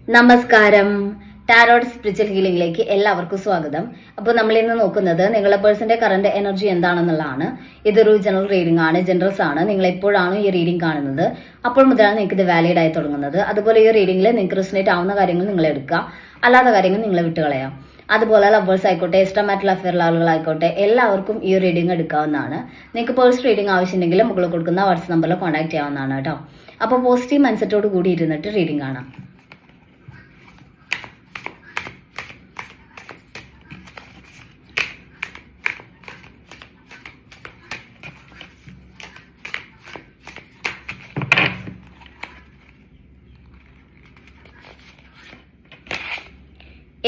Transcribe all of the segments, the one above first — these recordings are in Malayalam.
നമസ്കാരം. ടാരോട്ട് സ്പിരിച്വൽ ഹീലിംഗിലേക്ക് എല്ലാവർക്കും സ്വാഗതം. അപ്പോൾ നമ്മൾ ഇന്ന് നോക്കുന്നത് നിങ്ങളുടെ പേഴ്സന്റെ കറന്റ് എനർജി എന്താണെന്നുള്ളതാണ്. ഇതൊരു ജനറൽ റീഡിംഗ് ആണ്, ജനറൽസ് ആണ്. നിങ്ങൾ എപ്പോഴാണ് ഈ റീഡിംഗ് കാണുന്നത് അപ്പോൾ മുതലാണ് നിങ്ങൾക്ക് ഇത് വാലിഡ് ആയി തുടങ്ങുന്നത്. അതുപോലെ ഈ റീഡിംഗിൽ നിങ്ങൾക്ക് റെസൊനേറ്റ് ആവുന്ന കാര്യങ്ങൾ നിങ്ങൾ എടുക്കുക, അല്ലാത്ത കാര്യങ്ങൾ നിങ്ങൾ വിട്ടുകളയാം. അതുപോലെ ലവേഴ്സ് ആയിക്കോട്ടെ, എക്സ്ട്രാമാരിറ്റൽ അഫെയറുള്ള ആളുകളായിക്കോട്ടെ, എല്ലാവർക്കും ഈ റീഡിംഗ് എടുക്കാവുന്നതാണ്. നിങ്ങൾക്ക് പേഴ്സണൽ റീഡിംഗ് ആവശ്യമുണ്ടെങ്കിൽ മുകളിൽ കൊടുക്കുന്ന വാട്സ്ആപ്പ് നമ്പറിൽ കോൺടാക്ട് ചെയ്യാവുന്നതാണ് കേട്ടോ. അപ്പോൾ പോസിറ്റീവ് മൈൻഡ്സെറ്റോട് കൂടി ഇരുന്നിട്ട് റീഡിംഗ് കാണാം.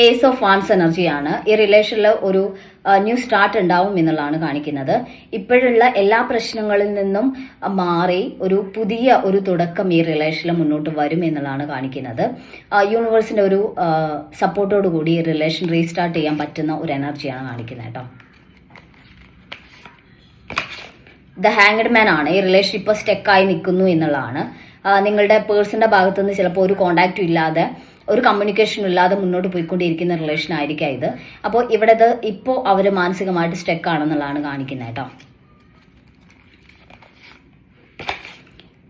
ഏസ് ഓഫ് വാൻസ് എനർജിയാണ്. ഈ റിലേഷനിൽ ഒരു ന്യൂ സ്റ്റാർട്ട് ഉണ്ടാവും എന്നുള്ളതാണ് കാണിക്കുന്നത്. ഇപ്പോഴുള്ള എല്ലാ പ്രശ്നങ്ങളിൽ നിന്നും മാറി ഒരു പുതിയ ഒരു തുടക്കം ഈ റിലേഷനിൽ മുന്നോട്ട് വരും എന്നുള്ളതാണ് കാണിക്കുന്നത്. യൂണിവേഴ്സിന്റെ ഒരു സപ്പോർട്ടോട് കൂടി ഈ റിലേഷൻ റീസ്റ്റാർട്ട് ചെയ്യാൻ പറ്റുന്ന ഒരു എനർജിയാണ് കാണിക്കുന്നത് കേട്ടോ. ദ ഹാങ്ഡ് മാൻ ആണ്. ഈ റിലേഷൻ ഇപ്പോൾ സ്റ്റെക്കായി നിൽക്കുന്നു എന്നുള്ളതാണ്. നിങ്ങളുടെ പേഴ്സന്റെ ഭാഗത്തുനിന്ന് ചിലപ്പോൾ ഒരു കോണ്ടാക്റ്റും ഇല്ലാതെ, ഒരു കമ്മ്യൂണിക്കേഷനും ഇല്ലാതെ മുന്നോട്ട് പോയിക്കൊണ്ടിരിക്കുന്ന റിലേഷൻ ആയിരിക്കാം ഇത്. അപ്പോൾ ഇവിടെ ഇപ്പോൾ അവർ മാനസികമായിട്ട് സ്റ്റെക്ക് ആണെന്നുള്ളതാണ് കാണിക്കുന്നത് കേട്ടോ.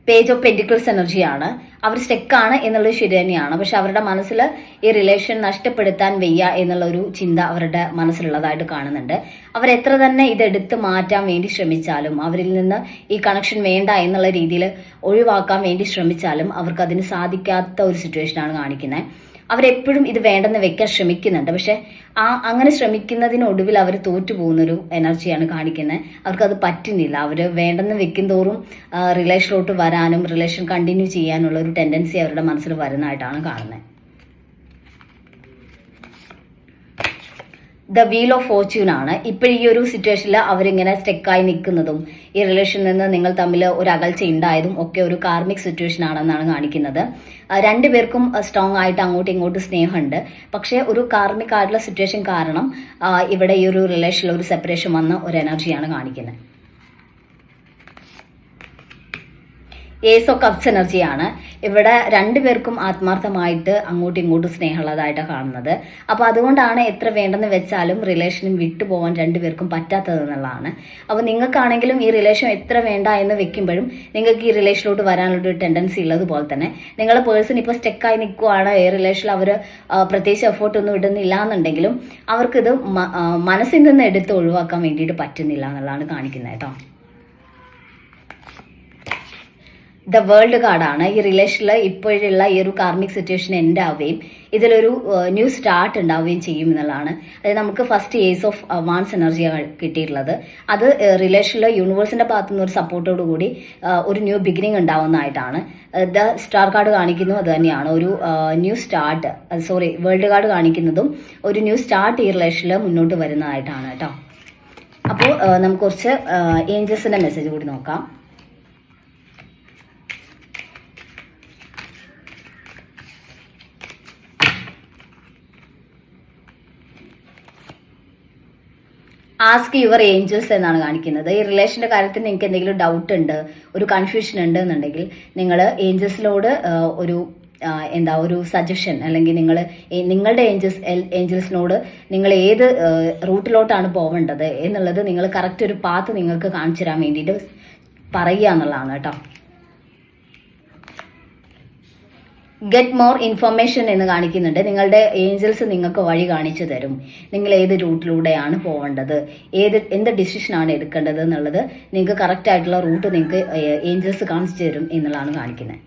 പേജ് ഓഫ് പെന്റിക്കിൾസ് എനർജിയാണ്. അവർ സ്റ്റെക്കാണ് എന്നുള്ളത് ശരി തന്നെയാണ്. പക്ഷെ അവരുടെ മനസ്സിൽ ഈ റിലേഷൻ നഷ്ടപ്പെടുത്താൻ വയ്യ എന്നുള്ള ഒരു ചിന്ത അവരുടെ മനസ്സിലുള്ളതായിട്ട് കാണുന്നുണ്ട്. അവരെത്ര തന്നെ ഇതെടുത്ത് മാറ്റാൻ വേണ്ടി ശ്രമിച്ചാലും, അവരിൽ നിന്ന് ഈ കണക്ഷൻ വേണ്ട എന്നുള്ള രീതിയിൽ ഒഴിവാക്കാൻ വേണ്ടി ശ്രമിച്ചാലും അവർക്ക് അതിന് സാധിക്കാത്ത ഒരു സിറ്റുവേഷനാണ് കാണിക്കുന്നത്. അവരെപ്പോഴും ഇത് വേണ്ടെന്ന് വെക്കാൻ ശ്രമിക്കുന്നുണ്ട്. പക്ഷെ അങ്ങനെ ശ്രമിക്കുന്നതിനൊടുവിൽ അവർ തോറ്റു പോകുന്നൊരു എനർജിയാണ് കാണിക്കുന്നത്. അവർക്കത് പറ്റുന്നില്ല. അവർ വേണ്ടെന്ന് വെക്കും തോറും റിലേഷനിലോട്ട് വരാനും റിലേഷൻ കണ്ടിന്യൂ ചെയ്യാനുള്ള ഒരു ടെൻഡൻസി അവരുടെ മനസ്സിൽ വരുന്നതായിട്ടാണ് കാണുന്നത്. ദ വീൽ ഓഫ് ഫോർച്യൂൺ ആണ്. ഇപ്പോഴും ഈ ഒരു സിറ്റുവേഷനിൽ അവരിങ്ങനെ സ്റ്റെക്കായി നിൽക്കുന്നതും ഈ റിലേഷനിൽ നിന്ന് നിങ്ങൾ തമ്മിൽ ഒരു അകൽച്ച ഉണ്ടായതും ഒക്കെ ഒരു കാർമിക് സിറ്റുവേഷൻ ആണെന്നാണ് കാണിക്കുന്നത്. രണ്ടുപേർക്കും സ്ട്രോങ് ആയിട്ട് അങ്ങോട്ടും ഇങ്ങോട്ടും സ്നേഹമുണ്ട്. പക്ഷേ ഒരു കാർമിക് ആയിട്ടുള്ള സിറ്റുവേഷൻ കാരണം ഇവിടെ ഈ ഒരു റിലേഷനിൽ ഒരു സെപ്പറേഷൻ വന്ന ഒരു എനർജിയാണ് കാണിക്കുന്നത്. ഏസ് ഓഫ് കപ്സ് എനർജിയാണ്. ഇവിടെ രണ്ടുപേർക്കും ആത്മാർത്ഥമായിട്ട് അങ്ങോട്ടും ഇങ്ങോട്ടും സ്നേഹമുള്ളതായിട്ടാണ് കാണുന്നത്. അപ്പോൾ അതുകൊണ്ടാണ് എത്ര വേണ്ടെന്ന് വെച്ചാലും റിലേഷനും വിട്ടുപോകാൻ രണ്ടുപേർക്കും പറ്റാത്തതെന്നുള്ളതാണ്. അപ്പോൾ നിങ്ങൾക്കാണെങ്കിലും ഈ റിലേഷൻ എത്ര വേണ്ട എന്ന് വെക്കുമ്പോഴും നിങ്ങൾക്ക് ഈ റിലേഷനിലോട്ട് വരാനുള്ളൊരു ടെൻഡൻസി ഉള്ളതുപോലെ തന്നെ നിങ്ങളുടെ പേഴ്സൺ ഇപ്പോൾ സ്റ്റെക്കായി നിൽക്കുവാണ്. ഈ റിലേഷനിൽ അവർ പ്രത്യേകിച്ച് എഫേർട്ട് ഒന്നും ഇടുന്നില്ല എന്നുണ്ടെങ്കിലും അവർക്കിത് മനസ്സിൽ നിന്ന് എടുത്ത് ഒഴിവാക്കാൻ വേണ്ടിയിട്ട് പറ്റുന്നില്ല എന്നുള്ളതാണ് കാണിക്കുന്നത് കേട്ടോ. ദ വേൾഡ് കാർഡാണ്. ഈ റിലേഷനിൽ ഇപ്പോഴുള്ള ഈ ഒരു കാർമിക് സിറ്റുവേഷൻ എൻഡ് ആവുകയും ഇതിലൊരു ന്യൂ സ്റ്റാർട്ട് ഉണ്ടാവുകയും ചെയ്യും എന്നുള്ളതാണ്. അതായത് നമുക്ക് ഫസ്റ്റ് ഏസ് ഓഫ് വാൻസ് എനർജിയാണ് കിട്ടിയിട്ടുള്ളത്. അത് റിലേഷനിൽ യൂണിവേഴ്സിന്റെ ഭാഗത്തുനിന്ന് ഒരു സപ്പോർട്ടോട് കൂടി ഒരു ന്യൂ ബിഗിനിങ് ഉണ്ടാവുന്നതായിട്ടാണ്. ദ സ്റ്റാർ കാർഡ് കാണിക്കുന്നു അത് തന്നെയാണ്. ഒരു ന്യൂ സ്റ്റാർട്ട്, വേൾഡ് കാർഡ് കാണിക്കുന്നതും ഒരു ന്യൂ സ്റ്റാർട്ട് ഈ റിലേഷനിൽ മുന്നോട്ട് വരുന്നതായിട്ടാണ് കേട്ടോ. അപ്പോൾ നമുക്ക് കുറച്ച് ഏഞ്ചൽസിന്റെ മെസ്സേജ് കൂടി നോക്കാം. ആസ്ക് യുവർ ഏഞ്ചൽസ് എന്നാണ് കാണിക്കുന്നത്. ഈ റിലേഷന്റെ കാര്യത്തിൽ നിങ്ങൾക്ക് എന്തെങ്കിലും ഡൗട്ട് ഉണ്ട്, ഒരു കൺഫ്യൂഷൻ ഉണ്ട് എന്നുണ്ടെങ്കിൽ നിങ്ങൾ ഏഞ്ചൽസിനോട് ഒരു സജഷൻ, അല്ലെങ്കിൽ നിങ്ങളുടെ ഏഞ്ചൽസിനോട് നിങ്ങൾ ഏത് റൂട്ടിലോട്ടാണ് പോവേണ്ടത് എന്നുള്ളത് നിങ്ങൾ കറക്റ്റ് ഒരു പാത്ത് നിങ്ങൾക്ക് കാണിച്ചു തരാൻ വേണ്ടിയിട്ട് പറയുക എന്നുള്ളതാണ് കേട്ടോ. ഗെറ്റ് മോർ ഇൻഫർമേഷൻ എന്ന് കാണിക്കുന്നുണ്ട്. നിങ്ങളുടെ ഏഞ്ചൽസ് നിങ്ങൾക്ക് വഴി കാണിച്ചു തരും. നിങ്ങൾ ഏത് റൂട്ടിലൂടെയാണ് പോകേണ്ടത്, എന്ത് ഡിസിഷനാണ് എടുക്കേണ്ടത് എന്നുള്ളത് നിങ്ങൾക്ക് കറക്റ്റ് ആയിട്ടുള്ള റൂട്ട് നിങ്ങൾക്ക് ഏഞ്ചൽസ് കാണിച്ചു തരും എന്നുള്ളതാണ് കാണിക്കുന്നത്.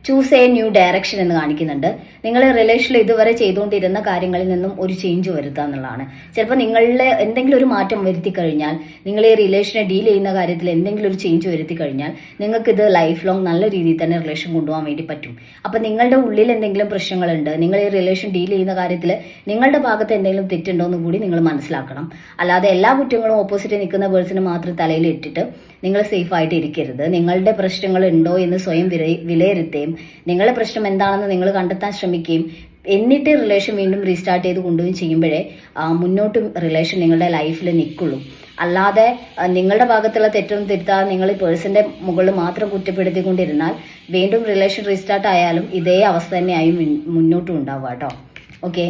ചൂസ് എ ന്യൂ ഡയറക്ഷൻ എന്ന് കാണിക്കുന്നുണ്ട്. നിങ്ങൾ റിലേഷനിൽ ഇതുവരെ ചെയ്തുകൊണ്ടിരുന്ന കാര്യങ്ങളിൽ നിന്നും ഒരു ചേഞ്ച് വരുത്തുക എന്നുള്ളതാണ്. ചിലപ്പോൾ നിങ്ങളിൽ എന്തെങ്കിലും ഒരു മാറ്റം വരുത്തി കഴിഞ്ഞാൽ, നിങ്ങൾ ഈ റിലേഷനെ ഡീൽ ചെയ്യുന്ന കാര്യത്തിൽ എന്തെങ്കിലും ഒരു ചേഞ്ച് വരുത്തി കഴിഞ്ഞാൽ നിങ്ങൾക്കിത് ലൈഫ് ലോങ് നല്ല രീതിയിൽ തന്നെ റിലേഷൻ കൊണ്ടുപോകാൻ വേണ്ടി പറ്റും. അപ്പം നിങ്ങളുടെ ഉള്ളിൽ എന്തെങ്കിലും പ്രശ്നങ്ങളുണ്ട്, നിങ്ങൾ ഈ റിലേഷൻ ഡീൽ ചെയ്യുന്ന കാര്യത്തിൽ നിങ്ങളുടെ ഭാഗത്ത് എന്തെങ്കിലും തെറ്റുണ്ടോ എന്ന് കൂടി നിങ്ങൾ മനസ്സിലാക്കണം. അല്ലാതെ എല്ലാ കുറ്റങ്ങളും ഓപ്പോസിറ്റ് നിൽക്കുന്ന പേഴ്സണ് മാത്രം തലയിൽ ഇട്ടിട്ട് നിങ്ങൾ സേഫ് ആയിട്ട് ഇരിക്കരുത്. നിങ്ങളുടെ പ്രശ്നങ്ങൾ ഉണ്ടോ എന്ന് സ്വയം വിലയിരുത്തുകയും നിങ്ങളുടെ പ്രശ്നം എന്താണെന്ന് നിങ്ങൾ കണ്ടെത്താൻ ശ്രമിക്കുകയും എന്നിട്ട് റിലേഷൻ വീണ്ടും റീസ്റ്റാർട്ട് ചെയ്ത് കൊണ്ടുപോയി ചെയ്യുമ്പോഴേ മുന്നോട്ട് റിലേഷൻ നിങ്ങളുടെ ലൈഫിൽ നിൽക്കുള്ളൂ. അല്ലാതെ നിങ്ങളുടെ ഭാഗത്തുള്ള തെറ്റൊന്നും തിരുത്താതെ നിങ്ങൾ ഈ പേഴ്സന്റെ മുകളിൽ മാത്രം കുറ്റപ്പെടുത്തിക്കൊണ്ടിരുന്നാൽ വീണ്ടും റിലേഷൻ റീസ്റ്റാർട്ട് ആയാലും ഇതേ അവസ്ഥ തന്നെയായി മുന്നോട്ടും ഉണ്ടാവുക കേട്ടോ. ഓക്കെ,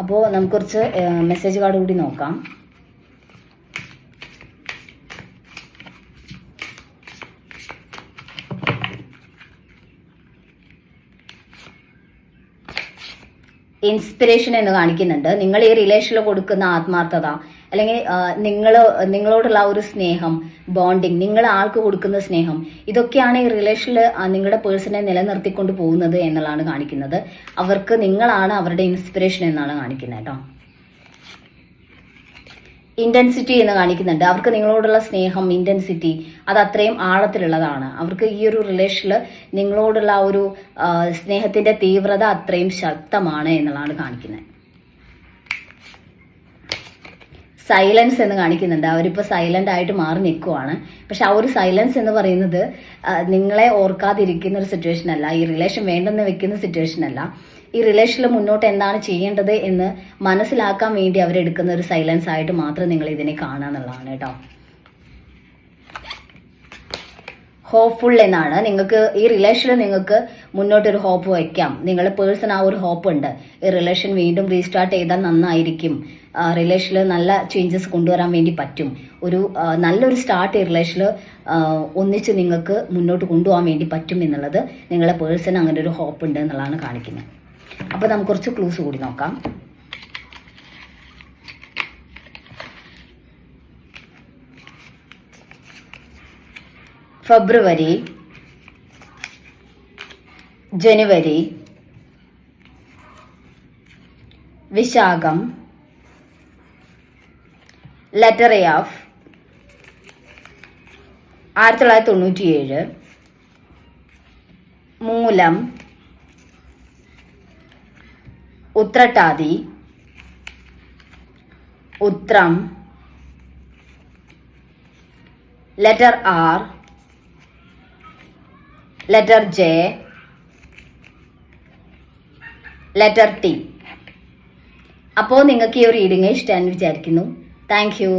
അപ്പോൾ നമുക്ക് കുറച്ച് മെസ്സേജ് കാർഡ് കൂടി നോക്കാം. ഇൻസ്പിറേഷൻ എന്ന് കാണിക്കുന്നുണ്ട്. നിങ്ങൾ ഈ റിലേഷനിൽ കൊടുക്കുന്ന ആത്മാർത്ഥത, അല്ലെങ്കിൽ നിങ്ങളോടുള്ള ഒരു സ്നേഹം, ബോണ്ടിങ്, നിങ്ങൾ ആൾക്ക് കൊടുക്കുന്ന സ്നേഹം, ഇതൊക്കെയാണ് ഈ റിലേഷനിൽ നിങ്ങളുടെ പേഴ്സണെ നിലനിർത്തിക്കൊണ്ട് പോകുന്നത് എന്നുള്ളതാണ് കാണിക്കുന്നത്. അവർക്ക് നിങ്ങളാണ് അവരുടെ ഇൻസ്പിറേഷൻ എന്നാണ് കാണിക്കുന്നത് കേട്ടോ. ഇന്റൻസിറ്റി എന്ന് കാണിക്കുന്നുണ്ട്. അവർക്ക് നിങ്ങളോടുള്ള സ്നേഹം, ഇന്റൻസിറ്റി, അത് അത്രയും ആഴത്തിലുള്ളതാണ്. അവർക്ക് ഈ ഒരു റിലേഷനിൽ നിങ്ങളോടുള്ള ഒരു സ്നേഹത്തിന്റെ തീവ്രത അത്രയും ശക്തമാണ് എന്നുള്ളതാണ് കാണിക്കുന്നത്. സൈലൻസ് എന്ന് കാണിക്കുന്നുണ്ട്. അവരിപ്പോൾ സൈലന്റ് ആയിട്ട് മാറി നിൽക്കുവാണ്. പക്ഷെ ആ ഒരു സൈലൻസ് എന്ന് പറയുന്നത് നിങ്ങളെ ഓർക്കാതിരിക്കുന്ന ഒരു സിറ്റുവേഷൻ അല്ല, ഈ റിലേഷൻ വേണ്ടെന്ന് വെക്കുന്ന സിറ്റുവേഷൻ അല്ല. ഈ റിലേഷനിൽ മുന്നോട്ട് എന്താണ് ചെയ്യേണ്ടത് എന്ന് മനസ്സിലാക്കാൻ വേണ്ടി അവരെടുക്കുന്ന ഒരു സൈലൻസ് ആയിട്ട് മാത്രം നിങ്ങൾ ഇതിനെ കാണുക എന്നുള്ളതാണ് കേട്ടോ. ഹോപ്പ്ഫുൾ എന്നാണ്. നിങ്ങൾക്ക് ഈ റിലേഷനിൽ നിങ്ങൾക്ക് മുന്നോട്ടൊരു ഹോപ്പ് വയ്ക്കാം. നിങ്ങളുടെ പേഴ്സൺ ആ ഒരു ഹോപ്പ് ഉണ്ട്, ഈ റിലേഷൻ വീണ്ടും റീസ്റ്റാർട്ട് ചെയ്താൽ നന്നായിരിക്കും, റിലേഷനിൽ നല്ല ചേഞ്ചസ് കൊണ്ടുവരാൻ വേണ്ടി പറ്റും, ഒരു നല്ലൊരു സ്റ്റാർട്ട് ഈ റിലേഷനിൽ ഒന്നിച്ച് നിങ്ങൾക്ക് മുന്നോട്ട് കൊണ്ടുപോകാൻ വേണ്ടി പറ്റും എന്നുള്ളത് നിങ്ങളുടെ പേഴ്സൺ അങ്ങനെ ഒരു ഹോപ്പ് ഉണ്ട് എന്നുള്ളതാണ് കാണിക്കുന്നത്. അപ്പോൾ നമുക്ക് കുറച്ച് ക്ലൂസ് കൂടി നോക്കാം. ഫെബ്രുവരി, ജനുവരി, വിശാഖം, ലെറ്റർ എ ഓഫ് 1997, മൂലം, ഉത്രട്ടാതി, ഉത്രം, letter R, letter J, letter T. അപ്പോൾ നിങ്ങൾക്ക് ഈ ഒരു റീഡിങ് ഇഷ്ടമാണെന്ന് വിചാരിക്കുന്നു. Thank U.